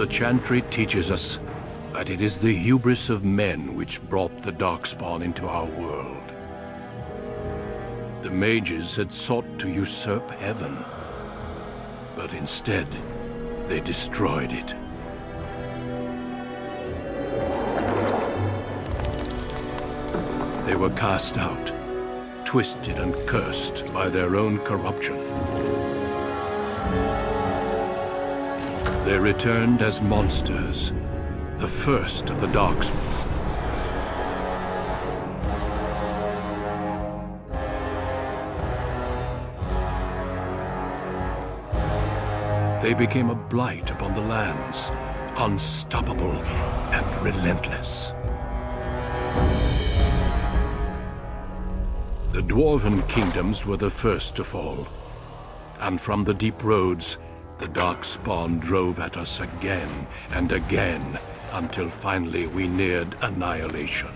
The Chantry teaches us that it is the hubris of men which brought the Darkspawn into our world. The mages had sought to usurp heaven, but instead, they destroyed it. They were cast out, twisted and cursed by their own corruption. They returned as monsters, the first of the Darkspawn. They became a blight upon the lands, unstoppable and relentless. The Dwarven kingdoms were the first to fall, and from the deep roads, the Darkspawn drove at us again and again, until finally we neared annihilation.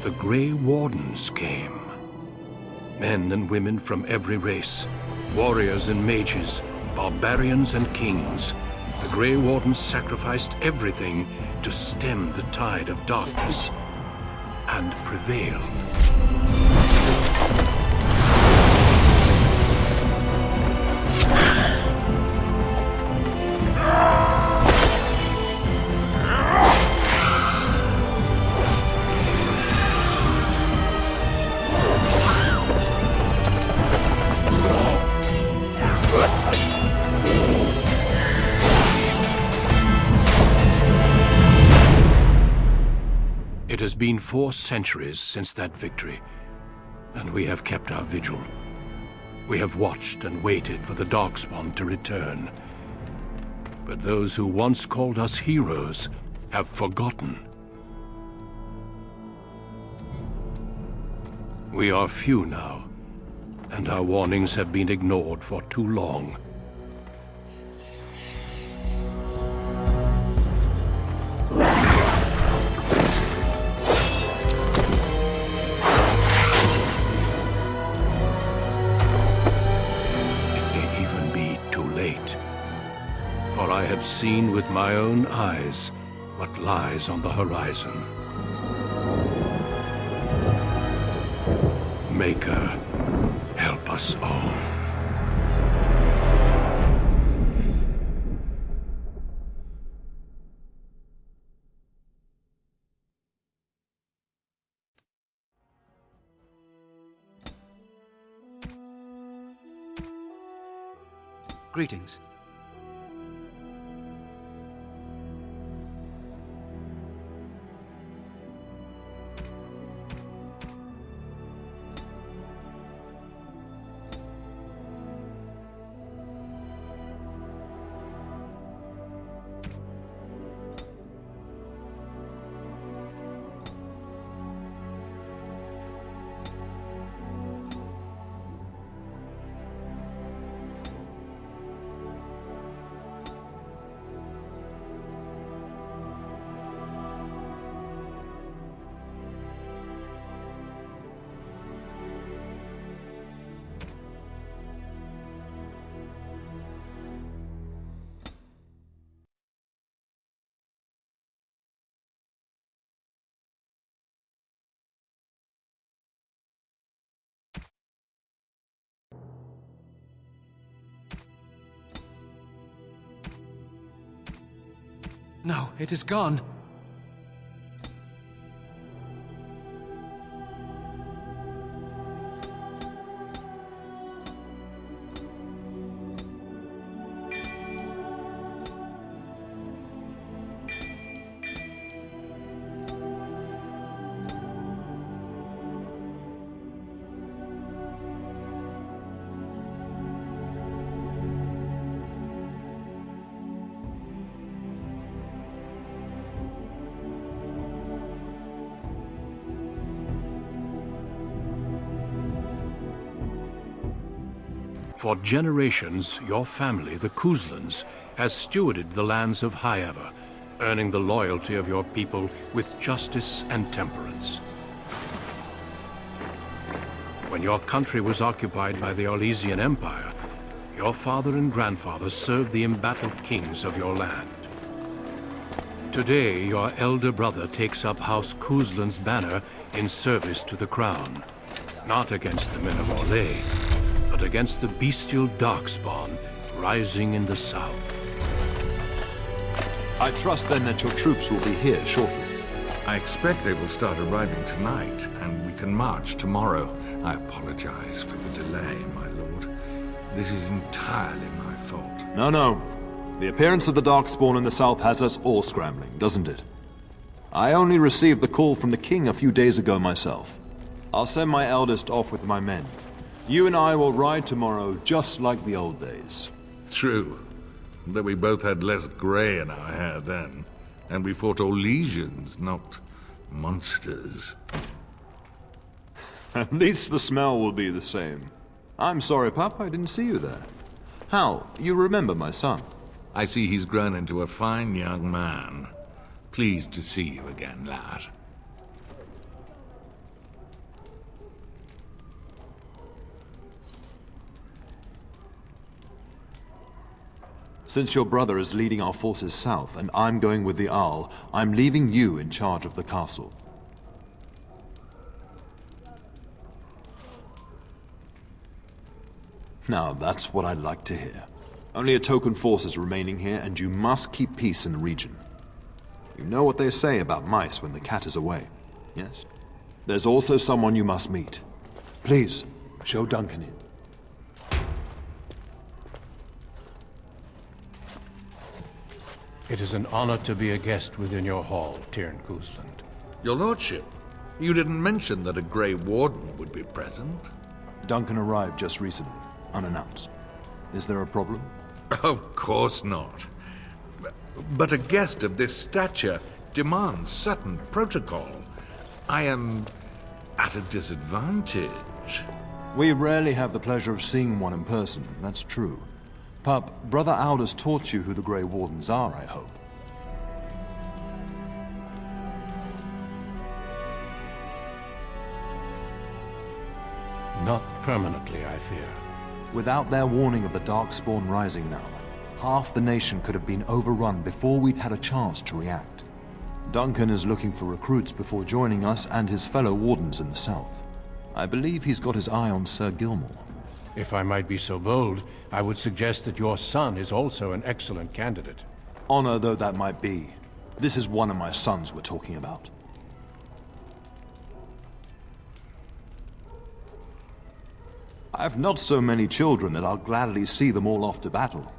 The Grey Wardens came. Men and women from every race, warriors and mages, barbarians and kings. The Grey Wardens sacrificed everything to stem the tide of darkness, and prevailed. It has been 4 centuries since that victory, and we have kept our vigil. We have watched and waited for the Darkspawn to return. But those who once called us heroes have forgotten. We are few now, and our warnings have been ignored for too long. For I have seen with my own eyes what lies on the horizon. Maker, help us all. Greetings. No, it is gone. For generations, your family, the Kuzlans, has stewarded the lands of Highever, earning the loyalty of your people with justice and temperance. When your country was occupied by the Orlesian Empire, your father and grandfather served the embattled kings of your land. Today, your elder brother takes up House Kuzlan's banner in service to the crown, not against the men of Orlais, but against the bestial darkspawn rising in the south. I trust then that your troops will be here shortly. I expect they will start arriving tonight, and we can march tomorrow. I apologize for the delay, my lord. This is entirely my fault. No. The appearance of the Darkspawn in the south has us all scrambling, doesn't it? I only received the call from the king a few days ago myself. I'll send my eldest off with my men. You and I will ride tomorrow just like the old days. True. But we both had less grey in our hair then. And we fought Orlesians, not monsters. At least the smell will be the same. I'm sorry, Pup, I didn't see you there. Hal, you remember my son? I see he's grown into a fine young man. Pleased to see you again, lad. Since your brother is leading our forces south and I'm going with the Owl, I'm leaving you in charge of the castle. Now, that's what I'd like to hear. Only a token force is remaining here, and you must keep peace in the region. You know what they say about mice when the cat is away, yes? There's also someone you must meet. Please, show Duncan in. It is an honor to be a guest within your hall, Tyrn Kuzland. Your lordship, you didn't mention that a Grey Warden would be present. Duncan arrived just recently, unannounced. Is there a problem? Of course not. But a guest of this stature demands certain protocol. I am at a disadvantage. We rarely have the pleasure of seeing one in person, that's true. Pup, Brother Aldous taught you who the Grey Wardens are, I hope. Not permanently, I fear. Without their warning of the Darkspawn rising now, half the nation could have been overrun before we'd had a chance to react. Duncan is looking for recruits before joining us and his fellow Wardens in the south. I believe he's got his eye on Sir Gilmore. If I might be so bold, I would suggest that your son is also an excellent candidate. Honor though that might be, this is one of my sons we're talking about. I've not so many children that I'll gladly see them all off to battle.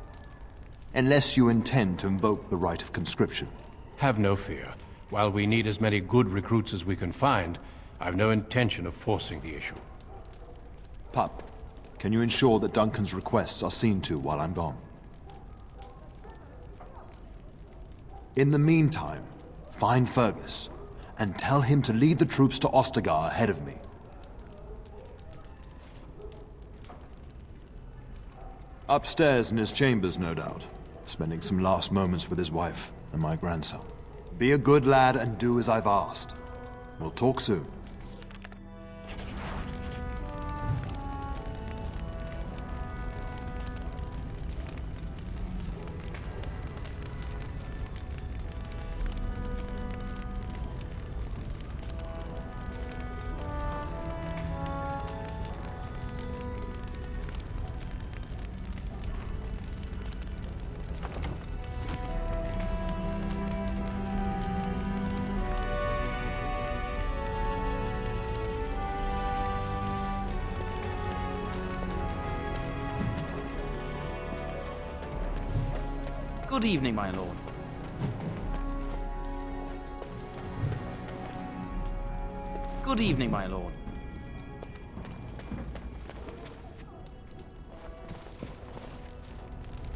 Unless you intend to invoke the right of conscription. Have no fear. While we need as many good recruits as we can find, I've no intention of forcing the issue. Pup, can you ensure that Duncan's requests are seen to while I'm gone? In the meantime, find Fergus, and tell him to lead the troops to Ostagar ahead of me. Upstairs in his chambers, no doubt, spending some last moments with his wife and my grandson. Be a good lad and do as I've asked. We'll talk soon. Good evening, my lord. Good evening, my lord.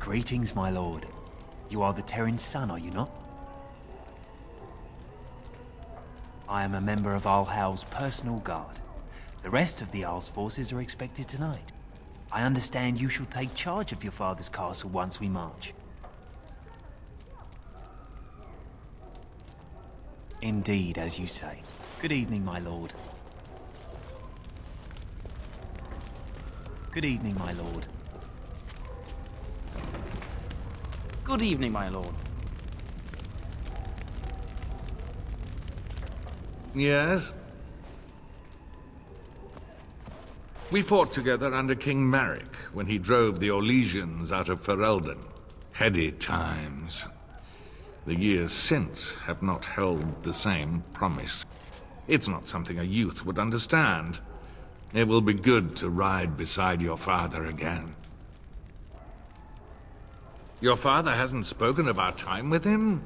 Greetings, my lord. You are the Terran's son, are you not? I am a member of Al Hal's personal guard. The rest of the Al's forces are expected tonight. I understand you shall take charge of your father's castle once we march. Indeed, as you say. Good evening, my lord. Good evening, my lord. Good evening, my lord. Yes? We fought together under King Maric when he drove the Orlesians out of Ferelden. Heady times. The years since have not held the same promise. It's not something a youth would understand. It will be good to ride beside your father again. Your father hasn't spoken of our time with him?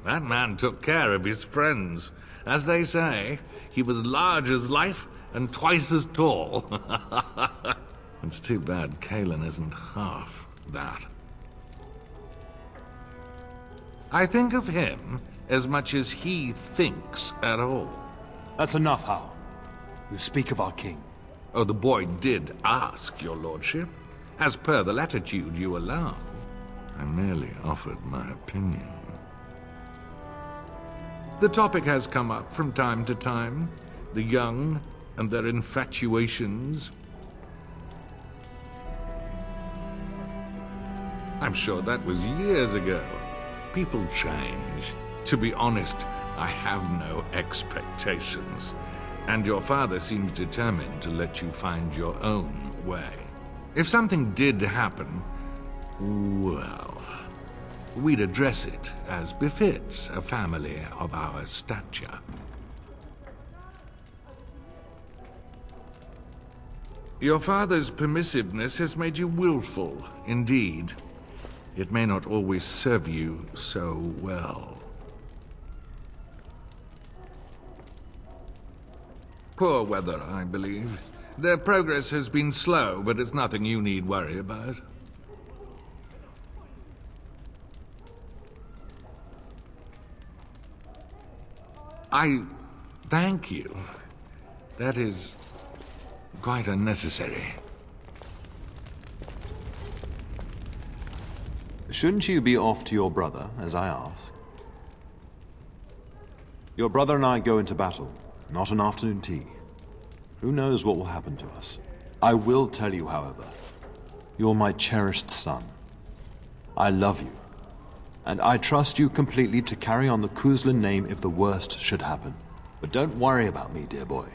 That man took care of his friends. As they say, he was large as life and twice as tall. It's too bad Kalen isn't half that. I think of him as much as he thinks at all. That's enough, Hal. You speak of our king. Oh, the boy did ask, your lordship, as per the latitude you allow. I merely offered my opinion. The topic has come up from time to time. The young and their infatuations. I'm sure that was years ago. People change. To be honest, I have no expectations. And your father seems determined to let you find your own way. If something did happen, well, we'd address it as befits a family of our stature. Your father's permissiveness has made you willful, indeed. It may not always serve you so well. Poor weather, I believe. Their progress has been slow, but it's nothing you need worry about. I thank you. That is quite unnecessary. Shouldn't you be off to your brother, as I asked? Your brother and I go into battle, not an afternoon tea. Who knows what will happen to us? I will tell you, however, you're my cherished son. I love you, and I trust you completely to carry on the Kuzlin name if the worst should happen. But don't worry about me, dear boy.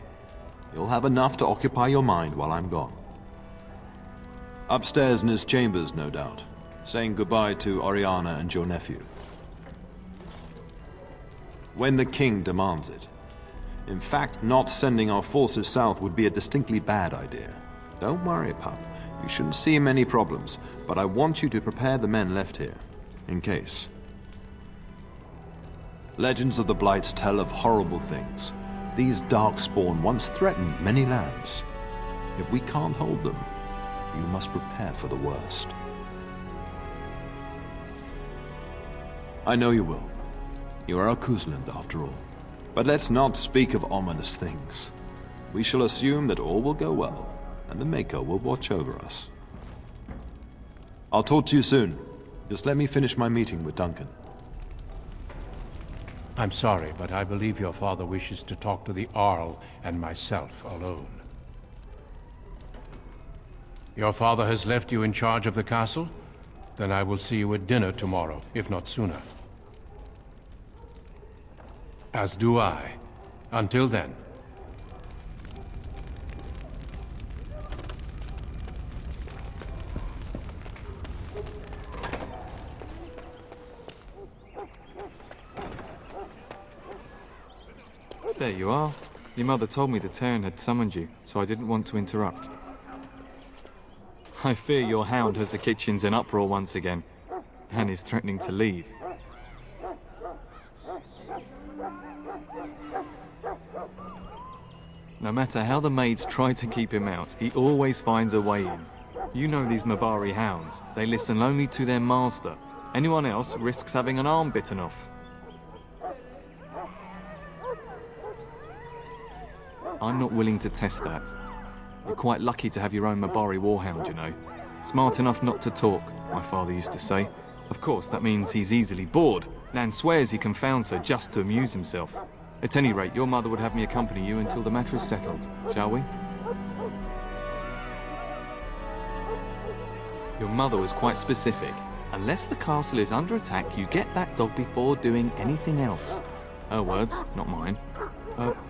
You'll have enough to occupy your mind while I'm gone. Upstairs in his chambers, no doubt, saying goodbye to Oriana and your nephew. When the king demands it. In fact, not sending our forces south would be a distinctly bad idea. Don't worry, pup. You shouldn't see many problems, but I want you to prepare the men left here, in case. Legends of the Blights tell of horrible things. These Darkspawn once threatened many lands. If we can't hold them, you must prepare for the worst. I know you will. You are a Kuzland, after all. But let's not speak of ominous things. We shall assume that all will go well, and the Maker will watch over us. I'll talk to you soon. Just let me finish my meeting with Duncan. I'm sorry, but I believe your father wishes to talk to the Arl and myself alone. Your father has left you in charge of the castle? Then I will see you at dinner tomorrow, if not sooner. As do I. Until then. There you are. Your mother told me the Terran had summoned you, so I didn't want to interrupt. I fear your hound has the kitchens in uproar once again, and is threatening to leave. No matter how the maids try to keep him out, he always finds a way in. You know these Mabari hounds. They listen only to their master. Anyone else risks having an arm bitten off. I'm not willing to test that. You're quite lucky to have your own Mabari warhound, you know. Smart enough not to talk, my father used to say. Of course, that means he's easily bored. Nan swears he confounds her just to amuse himself. At any rate, your mother would have me accompany you until the matter is settled, shall we? Your mother was quite specific. Unless the castle is under attack, you get that dog before doing anything else. Her words, not mine.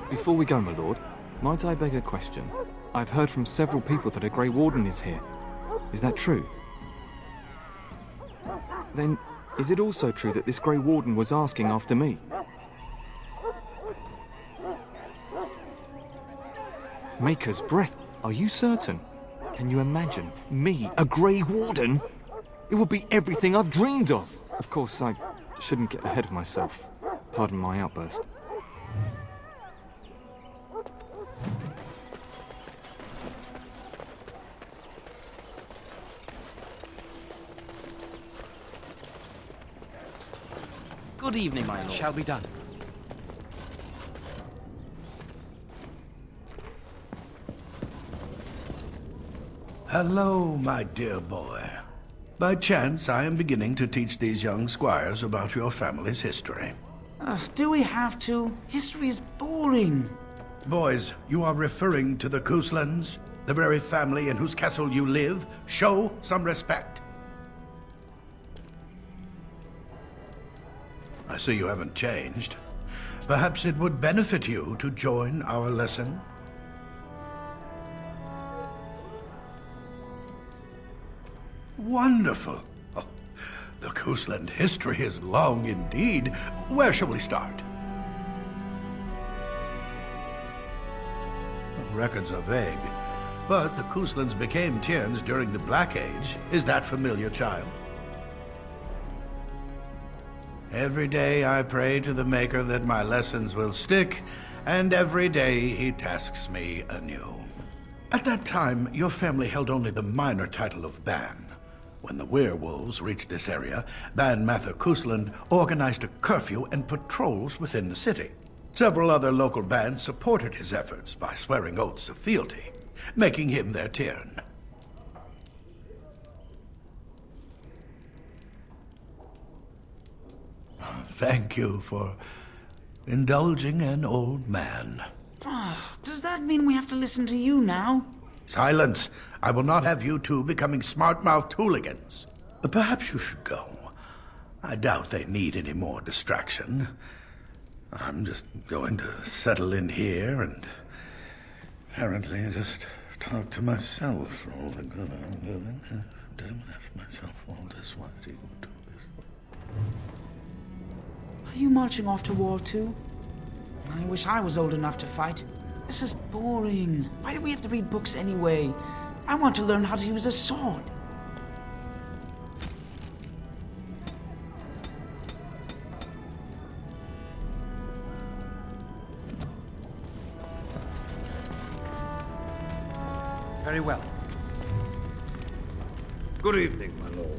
Before we go, my lord, might I beg a question? I've heard from several people that a Grey Warden is here. Is that true? Then, is it also true that this Grey Warden was asking after me? Maker's breath, are you certain? Can you imagine me, a Grey Warden? It would be everything I've dreamed of. Of course, I shouldn't get ahead of myself. Pardon my outburst. Good evening, my lord. Shall be done. Hello, my dear boy. By chance, I am beginning to teach these young squires about your family's history. Do we have to? History is boring. Boys, you are referring to the Couslands, the very family in whose castle you live. Show some respect. I see you haven't changed. Perhaps it would benefit you to join our lesson. Wonderful. Oh, the Cousland history is long indeed. Where shall we start? Records are vague, but the Couslands became Tierns during the Black Age. Is that familiar, child? Every day I pray to the Maker that my lessons will stick, and every day he tasks me anew. At that time, your family held only the minor title of Ban. When the werewolves reached this area, Ban Mather Cousland organized a curfew and patrols within the city. Several other local bands supported his efforts by swearing oaths of fealty, making him their Tiern. Thank you for indulging an old man. Does that mean we have to listen to you now? Silence! I will not have you two becoming smart-mouthed hooligans. Perhaps you should go. I doubt they need any more distraction. I'm just going to settle in here and apparently just talk to myself for all the good I'm doing. Damn, that's myself all this. Why do you do this? Are you marching off to war too? I wish I was old enough to fight. This is boring. Why do we have to read books anyway? I want to learn how to use a sword. Very well. Good evening, my lord.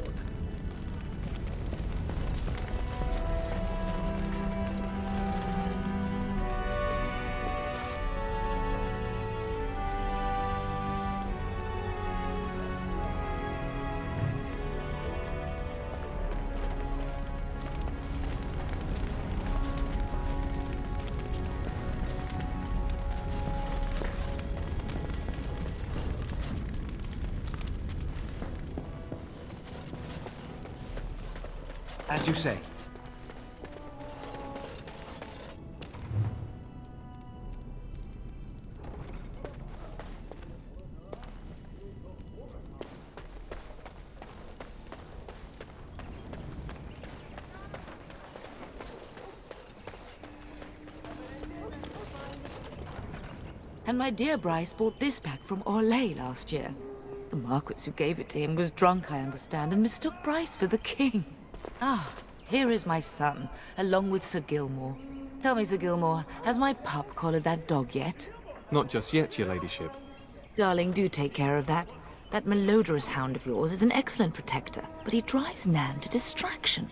As you say. And my dear Bryce bought this back from Orlais last year. The Marquis who gave it to him was drunk, I understand, and mistook Bryce for the king. Ah, here is my son, along with Sir Gilmore. Tell me, Sir Gilmore, has my pup collared that dog yet? Not just yet, your ladyship. Darling, do take care of that. That malodorous hound of yours is an excellent protector, but he drives Nan to distraction.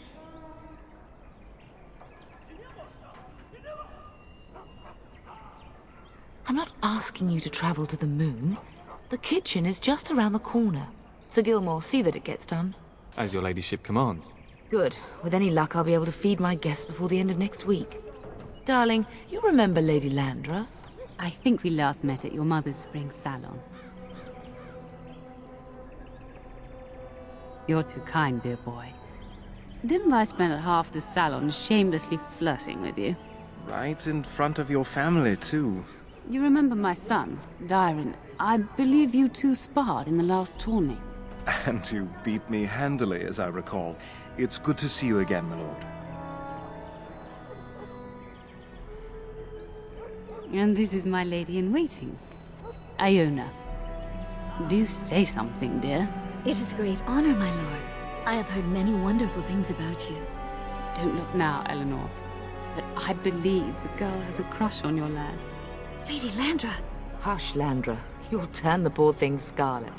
I'm not asking you to travel to the moon. The kitchen is just around the corner. Sir Gilmore, see that it gets done. As your ladyship commands. Good. With any luck, I'll be able to feed my guests before the end of next week. Darling, you remember Lady Landra? I think we last met at your mother's spring salon. You're too kind, dear boy. Didn't I spend half the salon shamelessly flirting with you? Right in front of your family, too. You remember my son, Dyron? I believe you two sparred in the last tourney. And you beat me handily, as I recall. It's good to see you again, my lord. And this is my lady-in-waiting, Iona. Do say something, dear. It is a great honor, my lord. I have heard many wonderful things about you. Don't look now, Eleanor. But I believe the girl has a crush on your lad. Lady Landra! Hush, Landra. You'll turn the poor thing scarlet.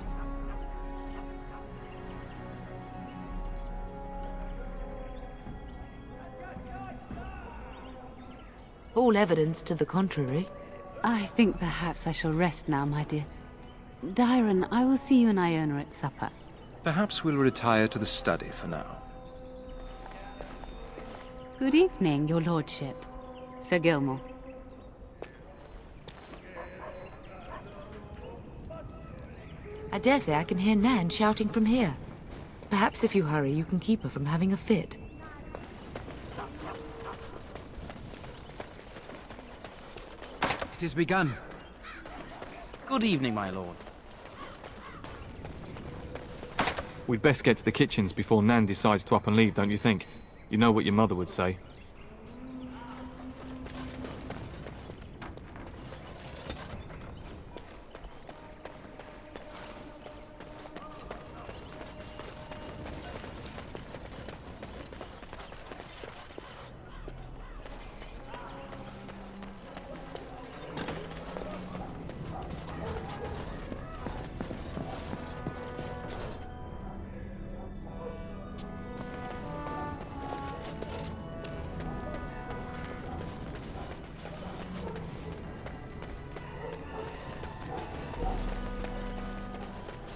All evidence to the contrary. I think perhaps I shall rest now, my dear. Dyron, I will see you and Iona at supper. Perhaps we'll retire to the study for now. Good evening, your lordship. Sir Gilmore. I dare say I can hear Nan shouting from here. Perhaps if you hurry, you can keep her from having a fit. It is begun. Good evening, my lord. We'd best get to the kitchens before Nan decides to up and leave, don't you think? You know what your mother would say.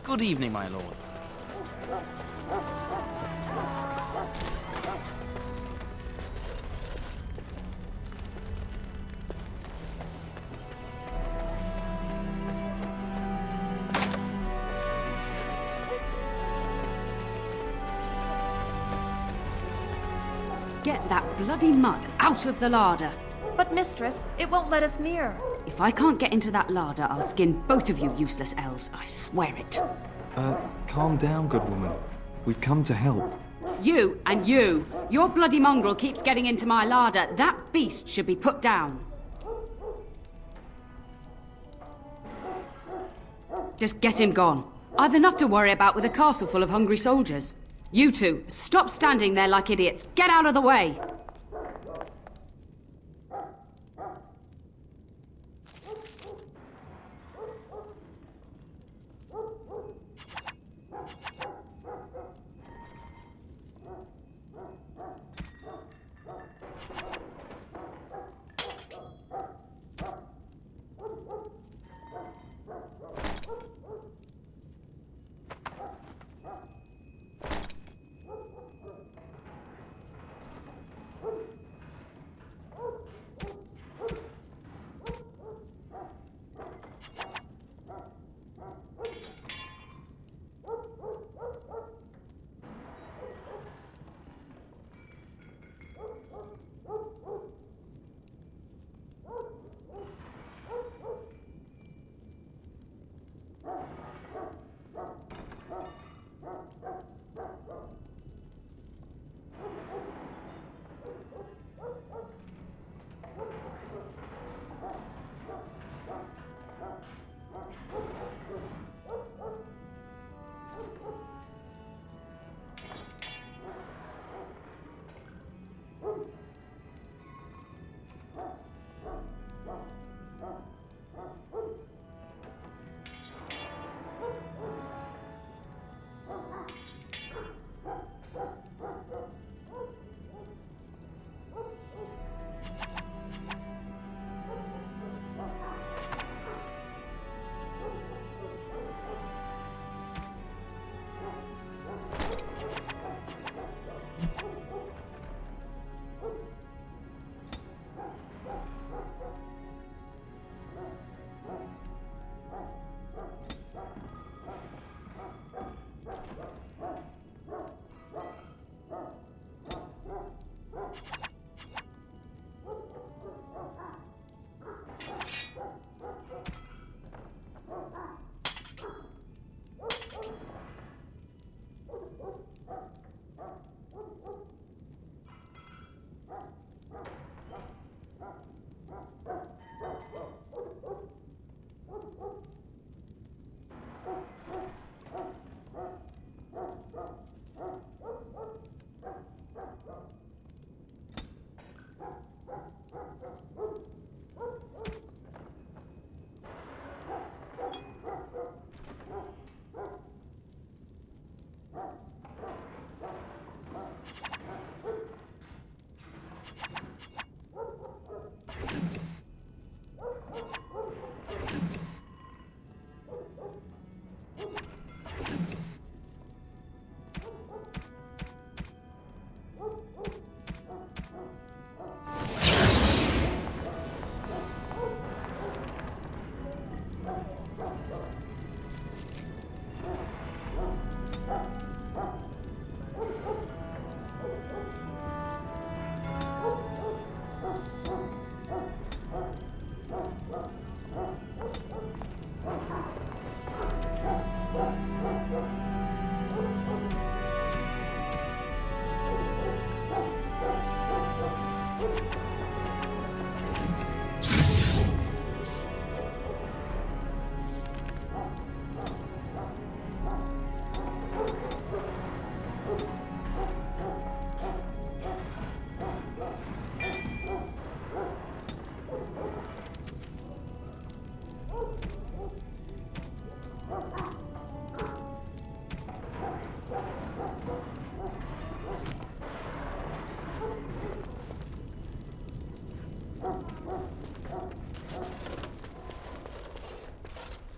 Good evening, my lord. Get that bloody mutt out of the larder. But mistress, it won't let us near. If I can't get into that larder, I'll skin both of you useless elves, I swear it. Calm down, good woman. We've come to help. You and you! Your bloody mongrel keeps getting into my larder. That beast should be put down. Just get him gone. I've enough to worry about with a castle full of hungry soldiers. You two, stop standing there like idiots. Get out of the way!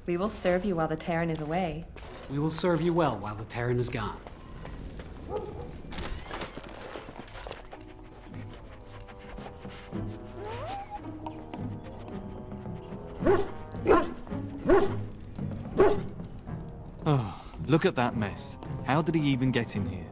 We will serve you while the Terran is away. We will serve you well while the Terran is gone. Oh, look at that mess. How did he even get in here?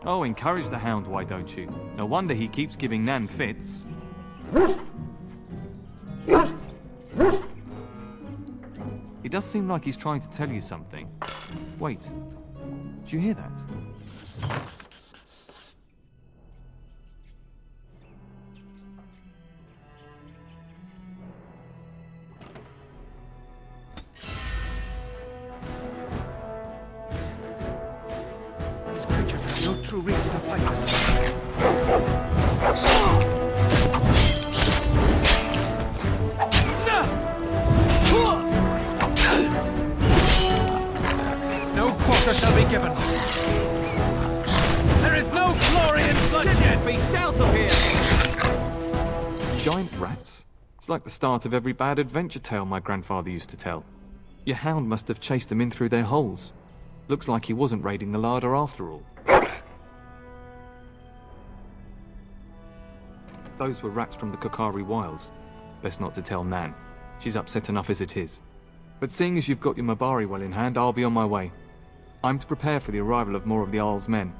Oh, encourage the hound, why don't you? No wonder he keeps giving Nan fits. He does seem like he's trying to tell you something. Wait, did you hear that? No true reason to fight us. No quarter shall be given. There is no glory in bloodshed. Be out of here! Giant rats? It's like the start of every bad adventure tale my grandfather used to tell. Your hound must have chased them in through their holes. Looks like he wasn't raiding the larder after all. Those were rats from the Kokari Wilds. Best not to tell Nan. She's upset enough as it is. But seeing as you've got your Mabari well in hand, I'll be on my way. I'm to prepare for the arrival of more of the Isle's men.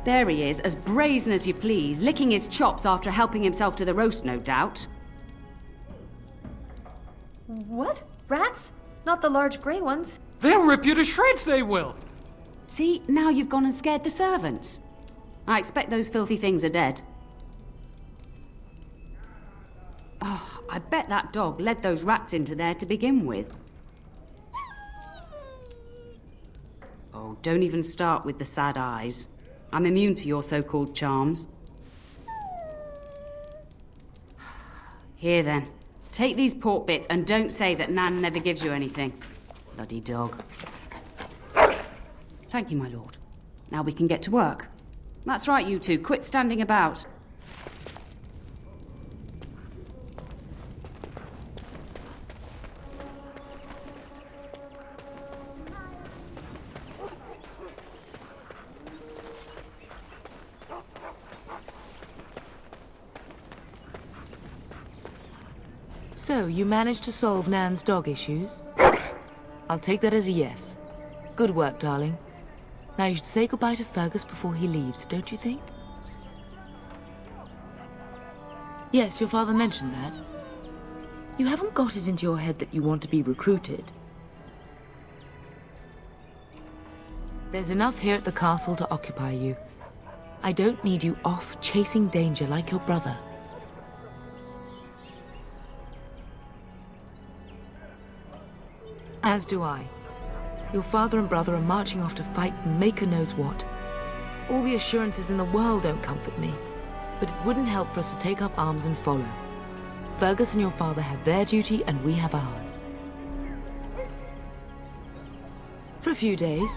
There he is, as brazen as you please, licking his chops after helping himself to the roast, no doubt. What? Rats? Not the large grey ones. They'll rip you to shreds, they will! See, now you've gone and scared the servants. I expect those filthy things are dead. Oh, I bet that dog led those rats into there to begin with. Oh, don't even start with the sad eyes. I'm immune to your so-called charms. Here then, take these pork bits and don't say that Nan never gives you anything. Bloody dog. Thank you, my lord. Now we can get to work. That's right, you two, quit standing about. So, you managed to solve Nan's dog issues? I'll take that as a yes. Good work, darling. Now you should say goodbye to Fergus before he leaves, don't you think? Yes, your father mentioned that. You haven't got it into your head that you want to be recruited. There's enough here at the castle to occupy you. I don't need you off chasing danger like your brother. As do I. Your father and brother are marching off to fight Maker knows what. All the assurances in the world don't comfort me, but it wouldn't help for us to take up arms and follow. Fergus and your father have their duty, and we have ours. For a few days.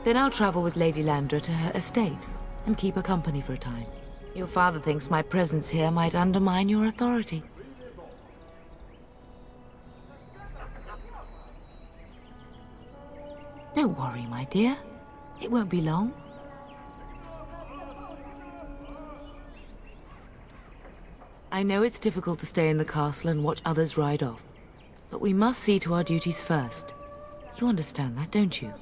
Then I'll travel with Lady Landra to her estate, and keep her company for a time. Your father thinks my presence here might undermine your authority. Don't worry, my dear. It won't be long. I know it's difficult to stay in the castle and watch others ride off, but we must see to our duties first. You understand that, don't you?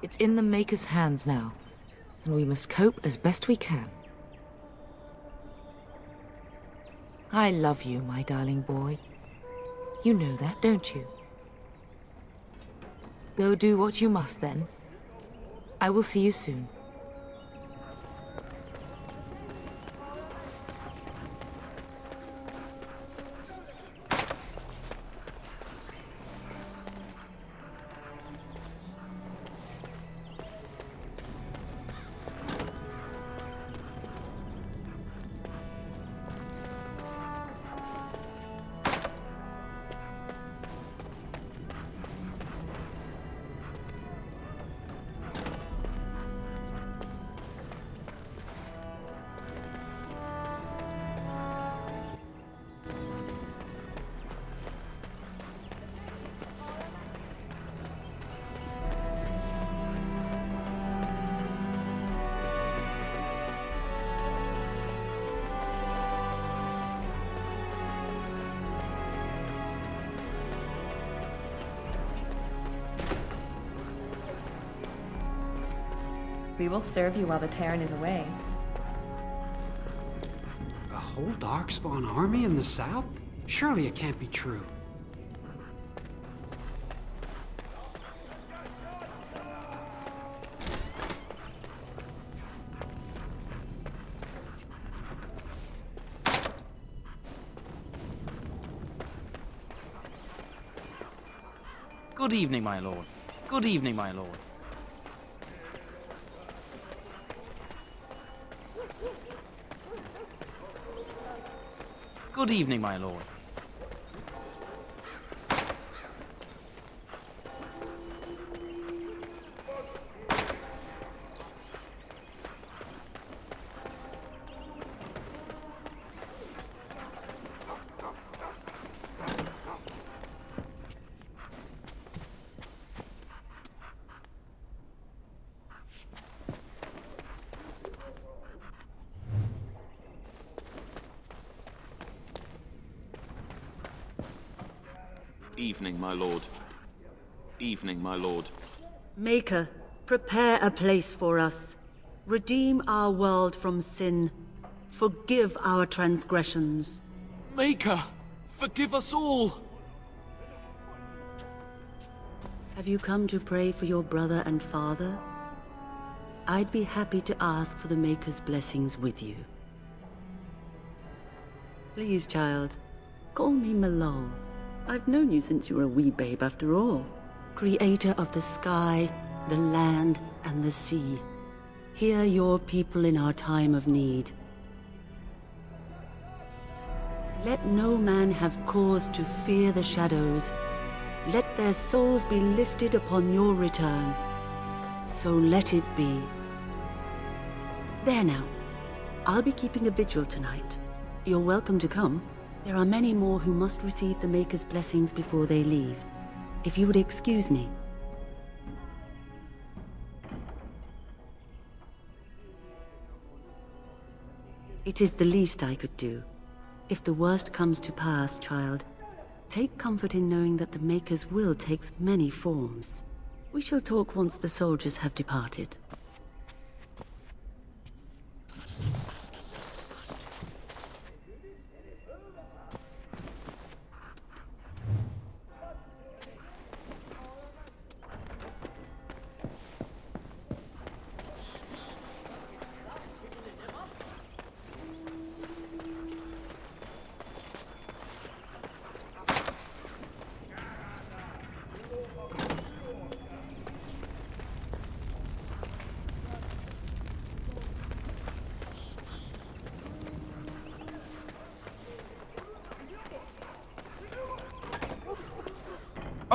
It's in the Maker's hands now, and we must cope as best we can. I love you, my darling boy. You know that, don't you? Go do what you must, then. I will see you soon. We will serve you while the Terran is away. A whole Darkspawn army in the south? Surely it can't be true. Good evening, my lord. Good evening, my lord. Good evening, my lord. Evening, my lord. Evening, my lord. Maker, prepare a place for us. Redeem our world from sin. Forgive our transgressions. Maker, forgive us all! Have you come to pray for your brother and father? I'd be happy to ask for the Maker's blessings with you. Please, child, call me Malol. I've known you since you were a wee babe after all. Creator of the sky, the land, and the sea. Hear your people in our time of need. Let no man have cause to fear the shadows. Let their souls be lifted upon your return. So let it be. There now. I'll be keeping a vigil tonight. You're welcome to come. There are many more who must receive the Maker's blessings before they leave. If you would excuse me. It is the least I could do. If the worst comes to pass, child, take comfort in knowing that the Maker's will takes many forms. We shall talk once the soldiers have departed.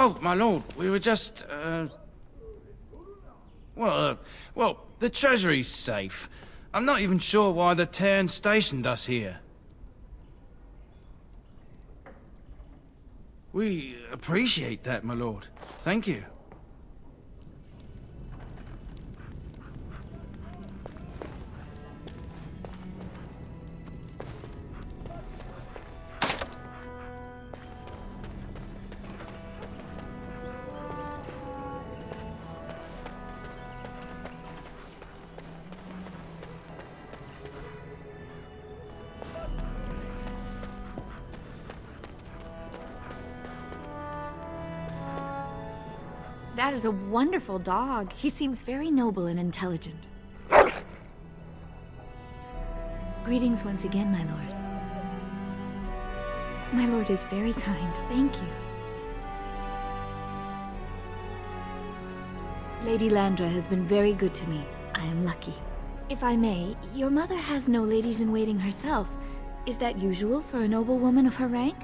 Oh, my lord, we were just, well, the treasury's safe. I'm not even sure why the Terran stationed us here. We appreciate that, my lord. Thank you. That is a wonderful dog. He seems very noble and intelligent. Greetings once again, my lord. My lord is very kind. Thank you. Lady Landra has been very good to me. I am lucky. If I may, your mother has no ladies-in-waiting herself. Is that usual for a noble woman of her rank?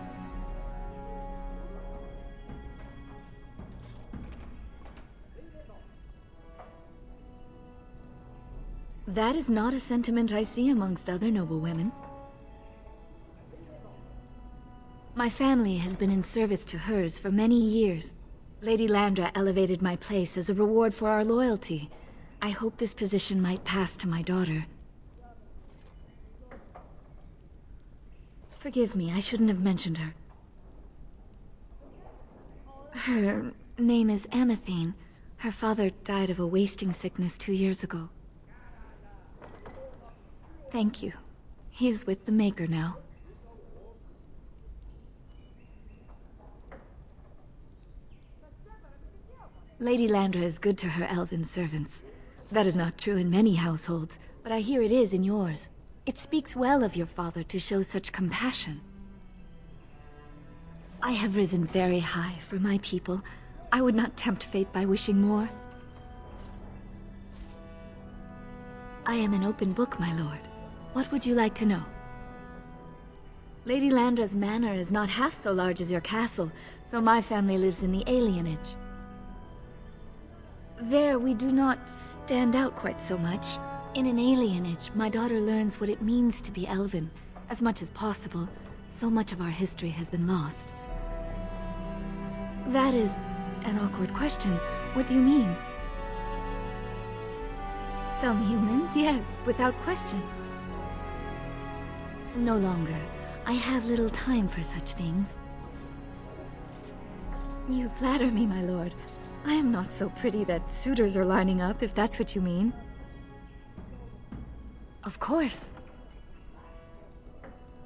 That is not a sentiment I see amongst other noble women. My family has been in service to hers for many years. Lady Landra elevated my place as a reward for our loyalty. I hope this position might pass to my daughter. Forgive me, I shouldn't have mentioned her. Her name is Amathine. Her father died of a wasting sickness 2 years ago. Thank you. He is with the Maker now. Lady Landra is good to her elven servants. That is not true in many households, but I hear it is in yours. It speaks well of your father to show such compassion. I have risen very high for my people. I would not tempt fate by wishing more. I am an open book, my lord. What would you like to know? Lady Landra's manor is not half so large as your castle, so my family lives in the alienage. There, we do not stand out quite so much. In an alienage, my daughter learns what it means to be elven. As much as possible, so much of our history has been lost. That is an awkward question. What do you mean? Some humans, yes, without question. No longer. I have little time for such things. You flatter me, my lord. I am not so pretty that suitors are lining up, if that's what you mean. Of course.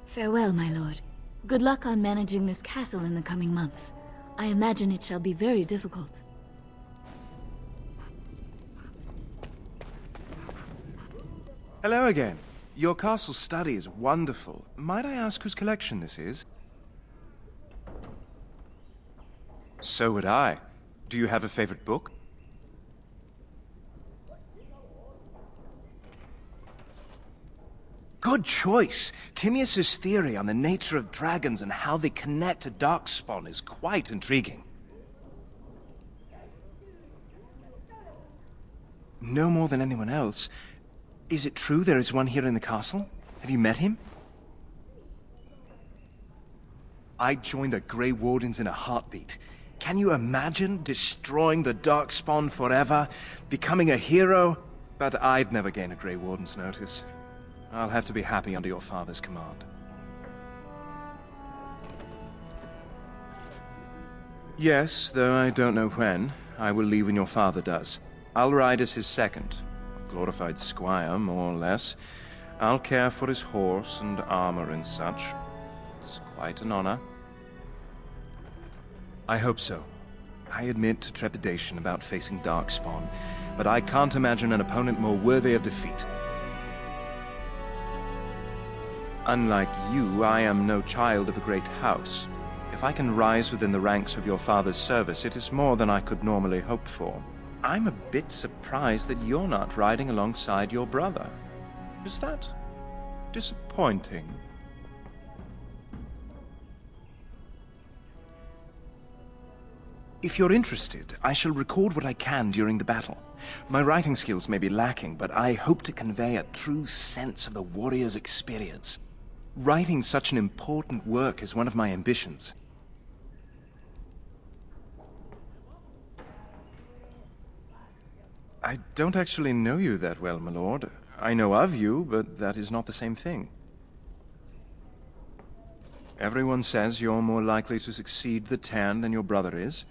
Farewell, my lord. Good luck on managing this castle in the coming months. I imagine it shall be very difficult. Hello again. Your castle study is wonderful. Might I ask whose collection this is? So would I. Do you have a favorite book? Good choice. Timaeus' theory on the nature of dragons and how they connect to Darkspawn is quite intriguing. No more than anyone else. Is it true there is one here in the castle? Have you met him? I'd join the Grey Wardens in a heartbeat. Can you imagine destroying the Darkspawn forever? Becoming a hero? But I'd never gain a Grey Warden's notice. I'll have to be happy under your father's command. Yes, though I don't know when. I will leave when your father does. I'll ride as his second. Glorified squire, more or less. I'll care for his horse and armor and such. It's quite an honor. I hope so. I admit to trepidation about facing Darkspawn, but I can't imagine an opponent more worthy of defeat. Unlike you, I am no child of a great house. If I can rise within the ranks of your father's service, it is more than I could normally hope for. I'm a bit surprised that you're not riding alongside your brother. Is that disappointing? If you're interested, I shall record what I can during the battle. My writing skills may be lacking, but I hope to convey a true sense of the warrior's experience. Writing such an important work is one of my ambitions. I don't actually know you that well, my lord. I know of you, but that is not the same thing. Everyone says you're more likely to succeed the Tarn than your brother is,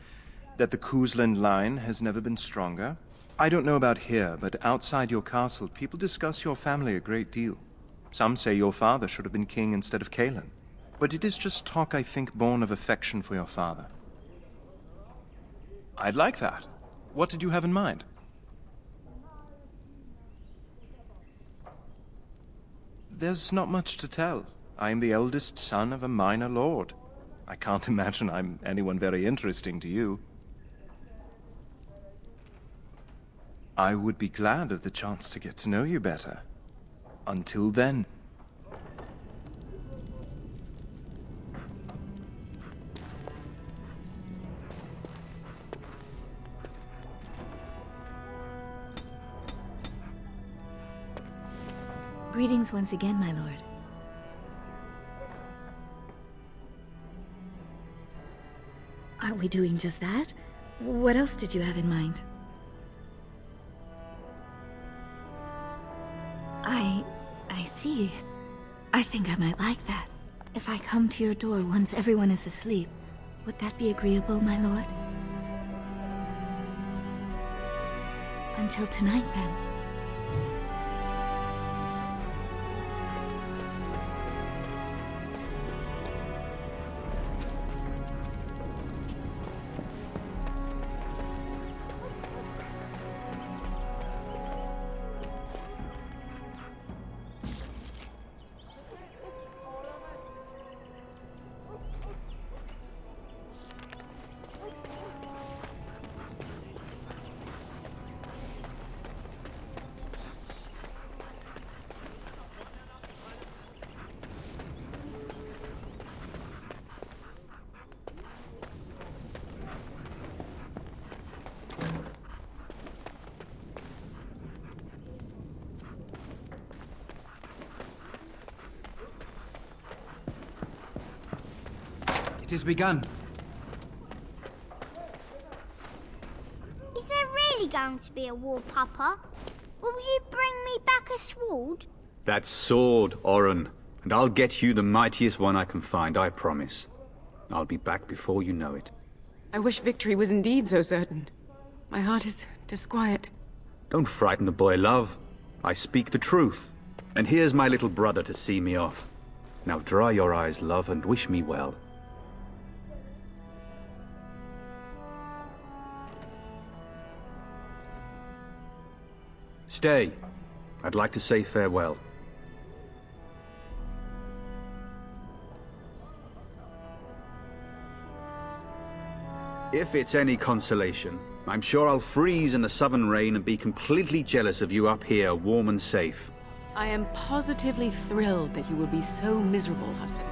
that the Kuzland line has never been stronger. I don't know about here, but outside your castle, people discuss your family a great deal. Some say your father should have been king instead of Kalen. But it is just talk, I think, born of affection for your father. I'd like that. What did you have in mind? There's not much to tell. I am the eldest son of a minor lord. I can't imagine I'm anyone very interesting to you. I would be glad of the chance to get to know you better. Until then. Greetings once again, my lord. Aren't we doing just that? What else did you have in mind? I see. I think I might like that. If I come to your door once everyone is asleep, would that be agreeable, my lord? Until tonight, then. It has begun. Is there really going to be a war, Papa? Will you bring me back a sword? That sword, Oren. And I'll get you the mightiest one I can find, I promise. I'll be back before you know it. I wish victory was indeed so certain. My heart is disquiet. Don't frighten the boy, love. I speak the truth. And here's my little brother to see me off. Now dry your eyes, love, and wish me well. Stay. I'd like to say farewell. If it's any consolation, I'm sure I'll freeze in the southern rain and be completely jealous of you up here, warm and safe. I am positively thrilled that you would be so miserable, husband.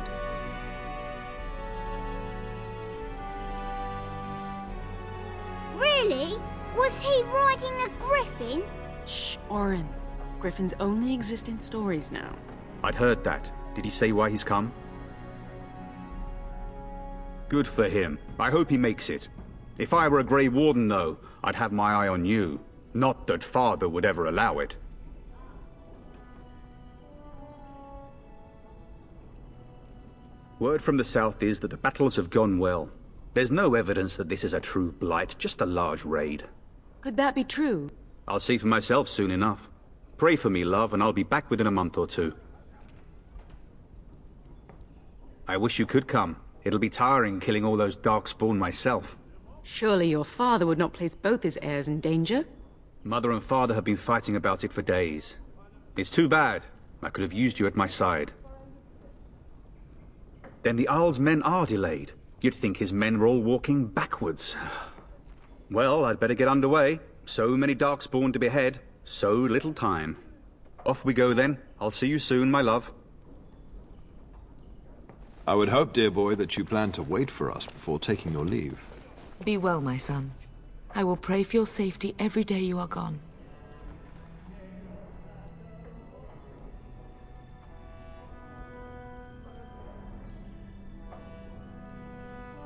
Really? Was he riding a griffin? Shh, Oren. Griffins only exist in stories now. I'd heard that. Did he say why he's come? Good for him. I hope he makes it. If I were a Grey Warden, though, I'd have my eye on you. Not that Father would ever allow it. Word from the south is that the battles have gone well. There's no evidence that this is a true blight, just a large raid. Could that be true? I'll see for myself soon enough. Pray for me, love, and I'll be back within a month or two. I wish you could come. It'll be tiring killing all those Darkspawn myself. Surely your father would not place both his heirs in danger? Mother and father have been fighting about it for days. It's too bad. I could have used you at my side. Then the Arl's men are delayed. You'd think his men were all walking backwards. Well, I'd better get underway. So many Darkspawn to behead, so little time. Off we go then. I'll see you soon, my love. I would hope, dear boy, that you plan to wait for us before taking your leave. Be well, my son. I will pray for your safety every day you are gone.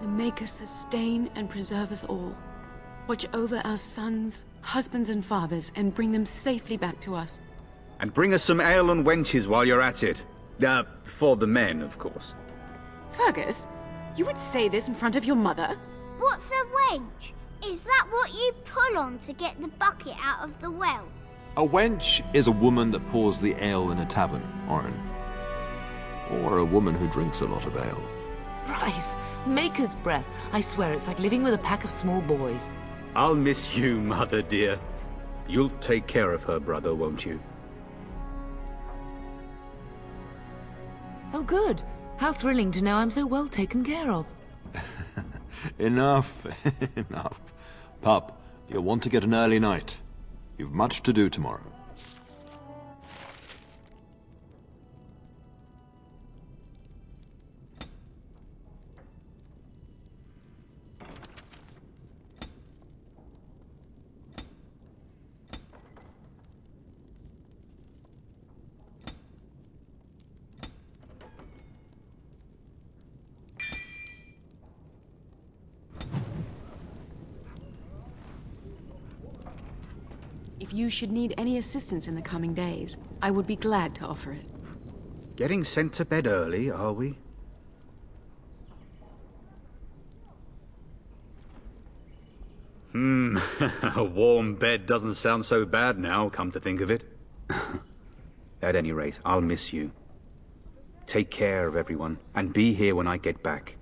The Maker sustain and preserve us all. Watch over our sons, husbands and fathers, and bring them safely back to us. And bring us some ale and wenches while you're at it. For the men, of course. Fergus, you would say this in front of your mother? What's a wench? Is that what you pull on to get the bucket out of the well? A wench is a woman that pours the ale in a tavern, Orin. Or a woman who drinks a lot of ale. Bryce, Maker's breath. I swear it's like living with a pack of small boys. I'll miss you, Mother dear. You'll take care of her, brother, won't you? Oh, good. How thrilling to know I'm so well taken care of. Enough, enough. Pup, you'll want to get an early night. You've much to do tomorrow. If you should need any assistance in the coming days, I would be glad to offer it. Getting sent to bed early, are we? A warm bed doesn't sound so bad now, come to think of it. At any rate, I'll miss you. Take care of everyone, and be here when I get back.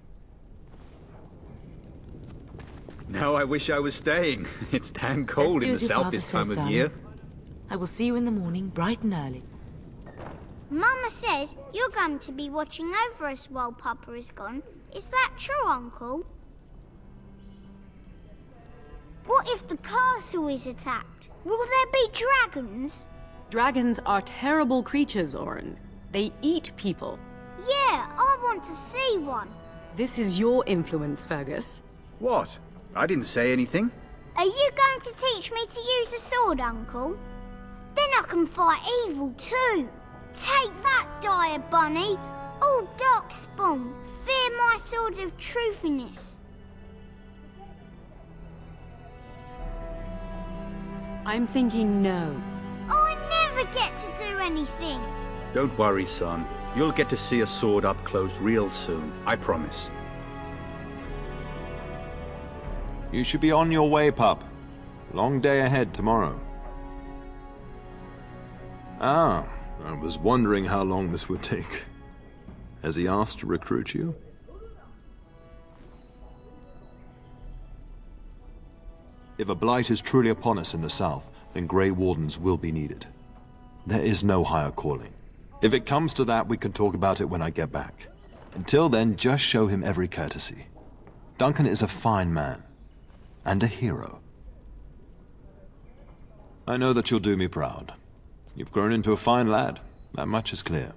Now I wish I was staying. It's damn cold in the south this time of year. I will see you in the morning, bright and early. Mama says you're going to be watching over us while Papa is gone. Is that true, Uncle? What if the castle is attacked? Will there be dragons? Dragons are terrible creatures, Orin. They eat people. Yeah, I want to see one. This is your influence, Fergus. What? I didn't say anything. Are you going to teach me to use a sword, Uncle? Then I can fight evil too. Take that, dire bunny. Oh, Darkspawn, fear my sword of truthiness. I'm thinking no. I never get to do anything. Don't worry, son. You'll get to see a sword up close real soon, I promise. You should be on your way, pup. Long day ahead tomorrow. Ah, I was wondering how long this would take. Has he asked to recruit you? If a blight is truly upon us in the south, then Grey Wardens will be needed. There is no higher calling. If it comes to that, we can talk about it when I get back. Until then, just show him every courtesy. Duncan is a fine man. And a hero. I know that you'll do me proud. You've grown into a fine lad. That much is clear.